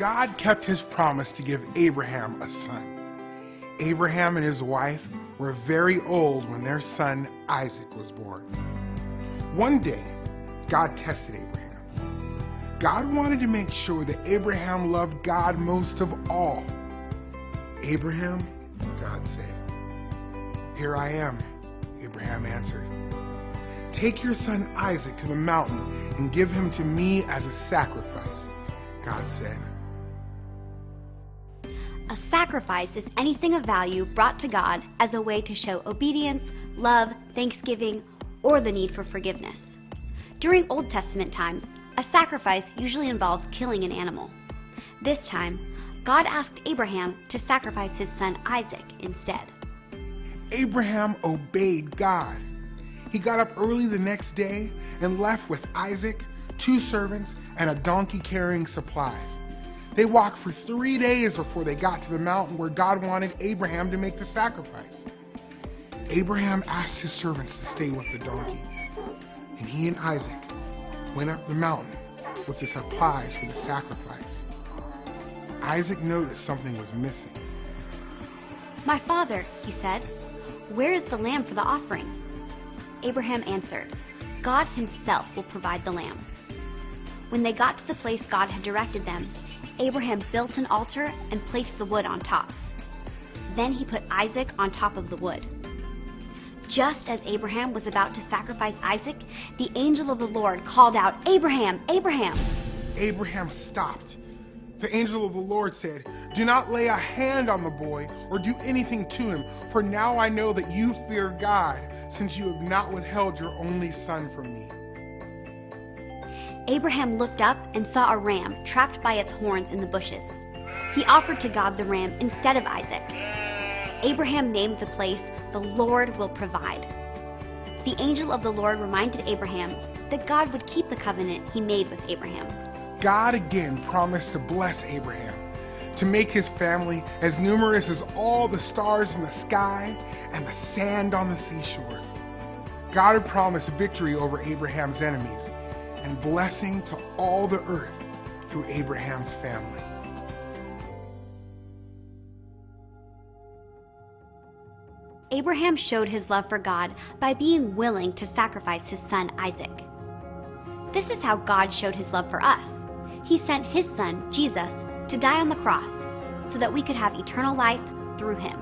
God kept his promise to give Abraham a son. Abraham and his wife were very old when their son Isaac was born. One day, God tested Abraham. God wanted to make sure that Abraham loved God most of all. "Abraham," God said. "Here I am," Abraham answered. "Take your son Isaac to the mountain and give him to me as a sacrifice," God said. A sacrifice is anything of value brought to God as a way to show obedience, love, thanksgiving, or the need for forgiveness. During Old Testament times, a sacrifice usually involves killing an animal. This time, God asked Abraham to sacrifice his son Isaac instead. Abraham obeyed God. He got up early the next day and left with Isaac, 2 servants, and a donkey carrying supplies. They walked for 3 days before they got to the mountain where God wanted Abraham to make the sacrifice. Abraham asked his servants to stay with the donkey, and he and Isaac went up the mountain with the supplies for the sacrifice. Isaac noticed something was missing. "My father," he said, "where is the lamb for the offering?" Abraham answered, "God himself will provide the lamb." When they got to the place God had directed them, Abraham built an altar and placed the wood on top. Then he put Isaac on top of the wood. Just as Abraham was about to sacrifice Isaac, the angel of the Lord called out, "Abraham, Abraham!" Abraham stopped. The angel of the Lord said, "Do not lay a hand on the boy or do anything to him, for now I know that you fear God, since you have not withheld your only son from me." Abraham looked up and saw a ram trapped by its horns in the bushes. He offered to God the ram instead of Isaac. Abraham named the place, "The Lord will provide." The angel of the Lord reminded Abraham that God would keep the covenant he made with Abraham. God again promised to bless Abraham, to make his family as numerous as all the stars in the sky and the sand on the seashores. God had promised victory over Abraham's enemies and blessing to all the earth through Abraham's family. Abraham showed his love for God by being willing to sacrifice his son Isaac. This is how God showed his love for us. He sent his son, Jesus, to die on the cross so that we could have eternal life through him.